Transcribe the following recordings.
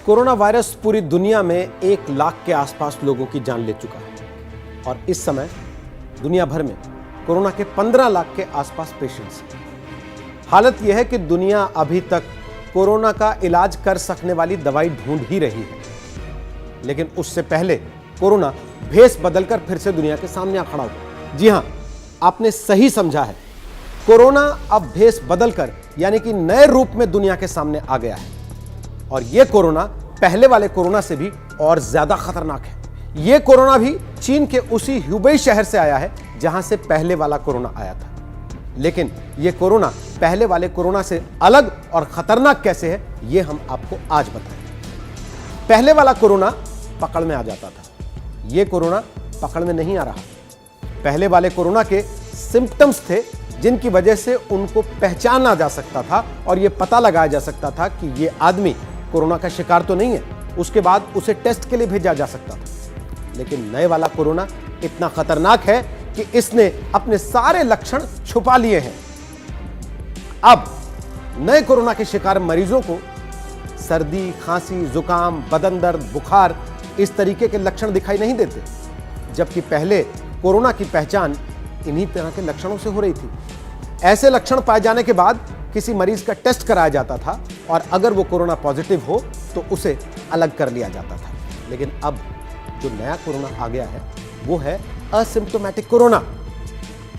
Corona virus पूरी दुनिया में 1 लाख के आसपास लोगों की जान ले चुका है और इस समय दुनिया भर में कोरोना के 15 लाख के आसपास पेशेंट्स हैं। हालत यह है कि दुनिया अभी तक कोरोना का इलाज कर सकने वाली दवाई ढूंढ ही रही है, लेकिन उससे पहले कोरोना भेष बदलकर फिर से दुनिया के सामने आ खड़ा हुआ। जी हां, आपने सही समझा है। कोरोना अब भेष बदलकर यानी कि नए रूप में दुनिया के सामने आ गया है और यह कोरोना पहले वाले कोरोना से भी और ज्यादा खतरनाक है। यह कोरोना भी चीन के उसी ह्यूबेई शहर से आया है जहां से पहले वाला कोरोना आया था, लेकिन यह कोरोना पहले वाले कोरोना से अलग और खतरनाक कैसे है यह हम आपको आज बताएंगे। पहले वाला कोरोना पकड़ में आ जाता था, यह कोरोना पकड़ में नहीं आ रहा। पहले वाले कोरोना के सिम्पटम्स थे जिनकी वजह से उनको पहचाना जा सकता था और यह पता लगाया जा सकता था कि यह आदमी कोरोना का शिकार तो नहीं है। उसके बाद उसे टेस्ट के लिए भेजा जा सकता था। लेकिन नए वाला कोरोना इतना खतरनाक है कि इसने अपने सारे लक्षण छुपा लिए हैं। अब नए कोरोना के शिकार मरीजों को सर्दी, खांसी, जुकाम, बदन दर्द, बुखार इस तरीके के लक्षण दिखाई नहीं देते, जबकि पहले कोरोना की पहचान इन्हीं तरह के लक्षणों से हो रही थी। ऐसे लक्षण पाए जाने के बाद किसी मरीज का टेस्ट कराया जाता था और अगर वो कोरोना पॉजिटिव हो तो उसे अलग कर लिया जाता था। लेकिन अब जो नया कोरोना आ गया है वो है असिम्प्टोमेटिक कोरोना।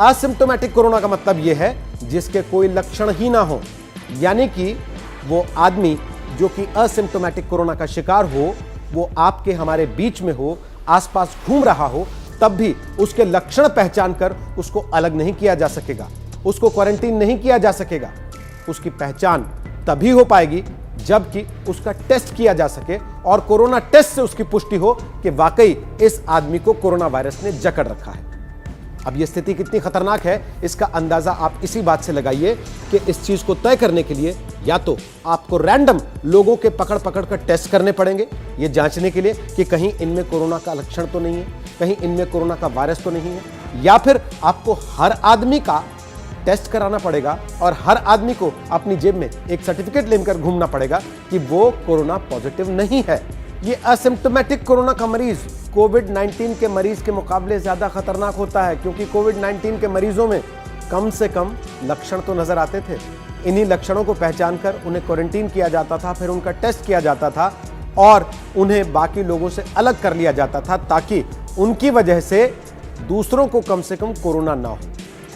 असिम्प्टोमेटिक कोरोना का मतलब यह है जिसके कोई लक्षण ही ना हो, यानी कि वो आदमी जो कि असिम्प्टोमेटिक कोरोना का शिकार हो, वो आपके हमारे बीच में हो, आसपास घूम रहा हो, तब भी उसके लक्षण पहचान कर उसको अलग नहीं किया जा सकेगा, उसको क्वारंटीन नहीं किया जा सकेगा। उसकी पहचान तभी हो पाएगी जबकि उसका टेस्ट किया जा सके और कोरोना टेस्ट से उसकी पुष्टि हो कि वाकई इस आदमी को कोरोना वायरस ने जकड़ रखा है। अब यह स्थिति कितनी खतरनाक है इसका अंदाजा आप इसी बात से लगाइए कि इस चीज को तय करने के लिए या तो आपको रैंडम लोगों के पकड़ पकड़ कर टेस्ट करने पड़ेंगे, ये जांचने के लिए कि कहीं इनमें कोरोना का लक्षण तो नहीं है, कहीं इनमें कोरोना का वायरस तो नहीं है, या फिर आपको हर आदमी का टेस्ट कराना पड़ेगा और हर आदमी को अपनी जेब में एक सर्टिफिकेट लेकर घूमना पड़ेगा कि वो कोरोना पॉजिटिव नहीं है। ये असिम्प्टोमेटिक कोरोना का मरीज कोविड-19 के मरीज के मुकाबले ज्यादा खतरनाक होता है, क्योंकि कोविड-19 के मरीजों में कम से कम लक्षण तो नजर आते थे। इन्हीं लक्षणों को पहचान कर उन्हें क्वारंटीन किया जाता था, फिर उनका टेस्ट किया जाता था और उन्हें बाकी लोगों से अलग कर लिया जाता था ताकि उनकी वजह से दूसरों को कम से कम कोरोना ना हो।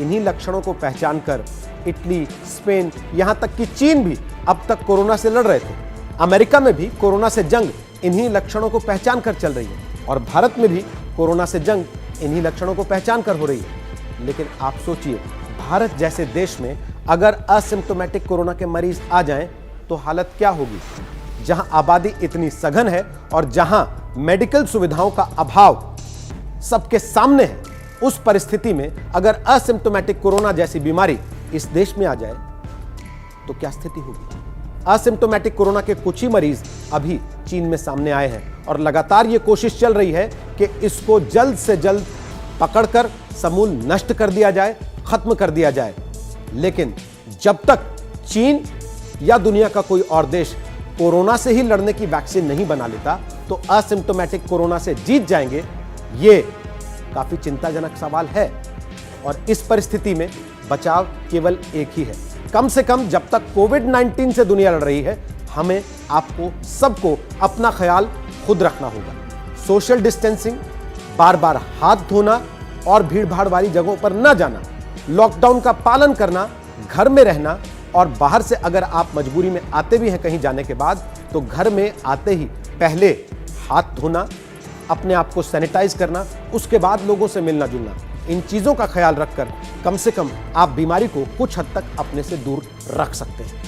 इन्हीं लक्षणों को पहचान कर इटली, स्पेन, यहां तक कि चीन भी अब तक कोरोना से लड़ रहे थे। अमेरिका में भी कोरोना से जंग इन्हीं लक्षणों को पहचान कर चल रही है और भारत में भी कोरोना से जंग इन्हीं लक्षणों को पहचान कर हो रही है। लेकिन आप सोचिए, भारत जैसे देश में अगर असिम्प्टोमेटिक कोरोना के मरीज आ जाएं तो हालत क्या होगी, जहां आबादी इतनी सघन है और जहां मेडिकल सुविधाओं का अभाव सबके सामने है। उस परिस्थिति में अगर असिम्प्टोमेटिक कोरोना जैसी बीमारी इस देश में आ जाए तो क्या स्थिति होगी। असिम्प्टोमेटिक कोरोना के कुछ ही मरीज अभी चीन में सामने आए हैं और लगातार ये कोशिश चल रही है कि इसको जल्द से जल्द पकड़कर समूल नष्ट कर दिया जाए, खत्म कर दिया जाए। लेकिन जब तक चीन या दुनिया का कोई और देश कोरोना से ही लड़ने की वैक्सीन नहीं बना लेता तो असिम्प्टोमेटिक कोरोना से जीत जाएंगे, ये काफी चिंताजनक सवाल है। और इस परिस्थिति में बचाव केवल एक ही है। कम से कम जब तक कोविड-19 से दुनिया लड़ रही है, हमें आपको सबको अपना ख्याल खुद रखना होगा। सोशल डिस्टेंसिंग, बार बार हाथ धोना और भीड़ भाड़ वाली जगहों पर न जाना, लॉकडाउन का पालन करना, घर में रहना और बाहर से अगर आप मजबूरी में आते भी हैं कहीं जाने के बाद तो घर में आते ही पहले हाथ धोना, अपने आप को सैनिटाइज करना, उसके बाद लोगों से मिलना जुलना। इन चीजों का ख्याल रखकर कम से कम आप बीमारी को कुछ हद तक अपने से दूर रख सकते हैं।